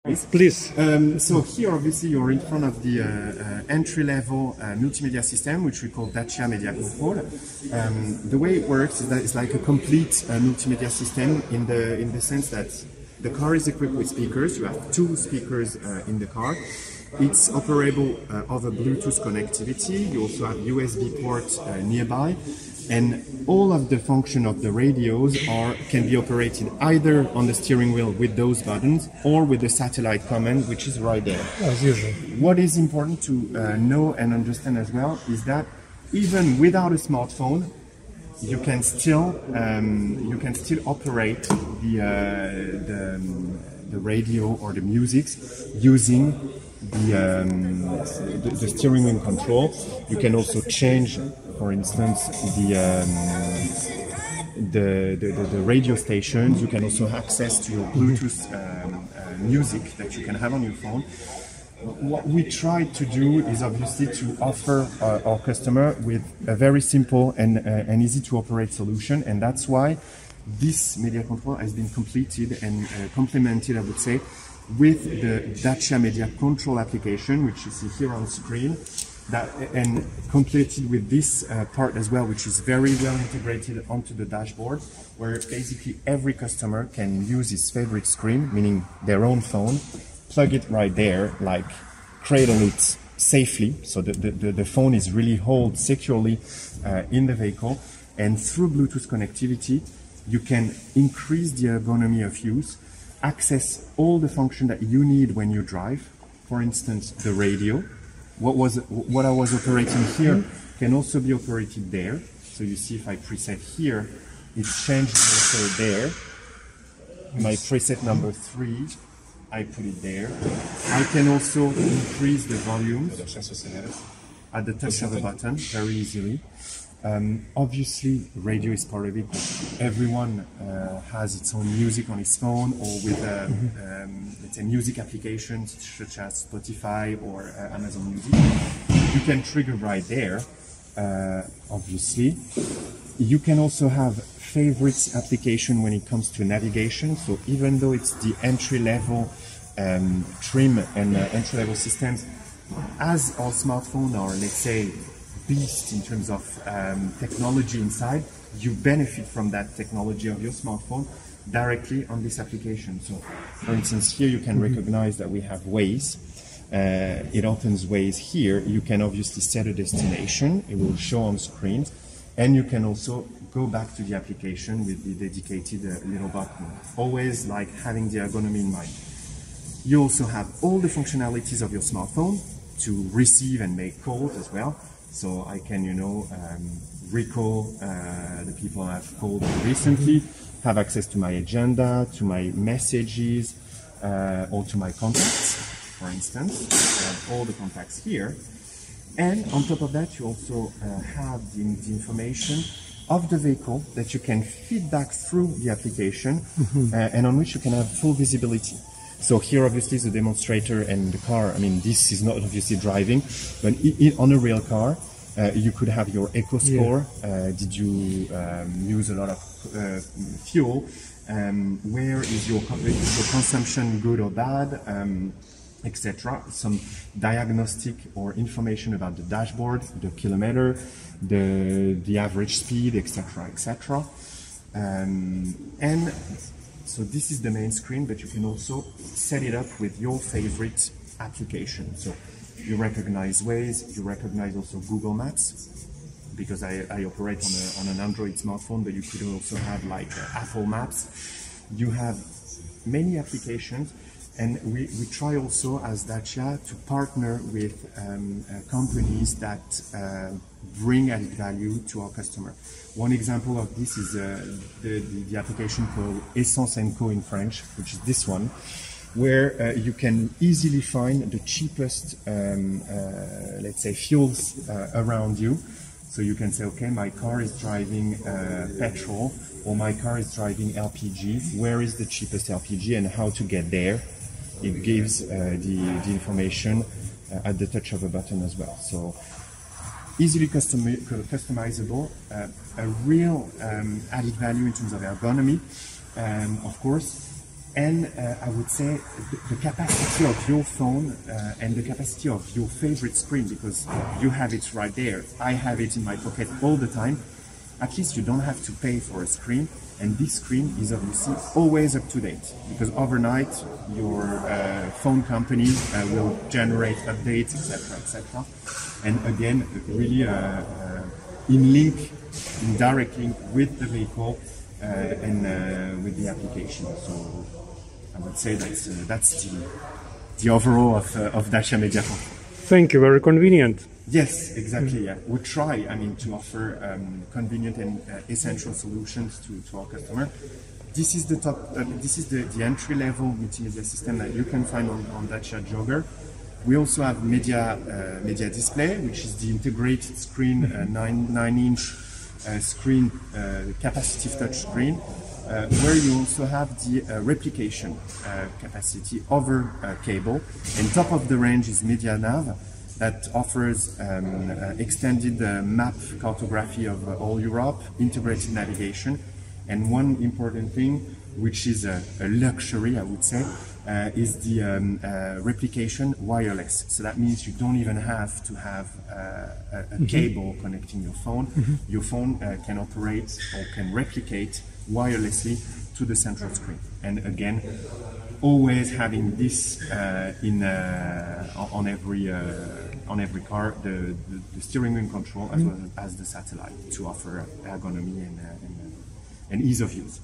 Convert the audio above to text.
Please. So here, obviously, you're in front of the entry-level multimedia system, which we call Dacia Media Control. The way it works is that it's like a complete multimedia system in the sense that the car is equipped with speakers. You have two speakers in the car. It's operable over Bluetooth connectivity. You also have USB ports nearby. And all of the function of the radios can be operated either on the steering wheel with those buttons or with the satellite command, which is right there. As usual. What is important to know and understand as well is that even without a smartphone, you can still operate the radio or the music using the steering wheel control. You can also change, for instance, the radio stations. You can also access to your Bluetooth music that you can have on your phone. What we try to do is obviously to offer our customer with a very simple and easy to operate solution, and that's why this media control has been completed and complemented, I would say, with the Dacia Media Control application, which you see here on screen, and completed with this part as well, which is very well integrated onto the dashboard, where basically every customer can use his favorite screen, meaning their own phone, plug it right there, like cradle it safely, so the phone is really held securely in the vehicle, and through Bluetooth connectivity, you can increase the ergonomy of use, access all the function that you need when you drive. For instance, the radio. What I was operating here can also be operated there. So you see if I preset here, it's changed also there. My preset number 3, I put it there. I can also increase the volume at the touch of a button very easily. Obviously, radio is part of it, but everyone has its own music on his phone or with, let's say, music applications such as Spotify or Amazon Music. You can trigger right there, obviously. You can also have favorites application when it comes to navigation. So even though it's the entry-level trim and entry-level systems, as our smartphone are, let's say, beast in terms of technology inside, you benefit from that technology of your smartphone directly on this application. So, for instance, here you can recognize that we have Waze. It opens Waze here. You can obviously set a destination. It will show on screen. And you can also go back to the application with the dedicated little button. Always like having the ergonomy in mind. You also have all the functionalities of your smartphone to receive and make calls as well. So I can, recall the people I've called recently, have access to my agenda, to my messages, or to my contacts, for instance. I have all the contacts here. And on top of that, you also have the information of the vehicle that you can feed back through the application and on which you can have full visibility. So here obviously is a demonstrator and the car, I mean this is not obviously driving, but on a real car you could have your eco score, did you use a lot of fuel, where is your consumption good or bad, etc. Some diagnostic or information about the dashboard, the kilometer, the average speed, etc., etc. And so this is the main screen, but you can also set it up with your favorite application. So you recognize Waze, you recognize also Google Maps, because I operate on an Android smartphone, but you could also have like Apple Maps. You have many applications, and we try also as Dacia to partner with companies that bring added value to our customer. One example of this is the application called Essence & Co in French, which is this one, where you can easily find the cheapest, let's say, fuels around you. So you can say, okay, my car is driving petrol, or my car is driving LPG. Where is the cheapest LPG and how to get there? It gives the information at the touch of a button as well. So easily customizable, a real added value in terms of ergonomy, of course, And I would say the capacity of your phone and the capacity of your favorite screen, because you have it right there. I have it in my pocket all the time. At least you don't have to pay for a screen, and this screen is obviously always up to date, because overnight your phone company will generate updates, etc., etc. And again, really in direct link with the vehicle and with the application. So I would say that's the overall of Dacia Media. Thank you, very convenient. Yes, exactly. Yeah, we try, to offer convenient and essential solutions to our customer. This is the top. This is the entry-level multimedia system that you can find on Dacia Jogger. We also have media display, which is the integrated screen, 9-inch screen, capacitive touch screen, where you also have the replication capacity over cable. And top of the range is Media Nav, that offers extended map cartography of all Europe, integrated navigation, and one important thing, which is a luxury, I would say, is the replication wireless. So that means you don't even have to have a cable connecting your phone. Your phone can operate or can replicate wirelessly to the central screen. And again, always having this on every car, the steering wheel control as well as the satellite, to offer ergonomy and ease of use.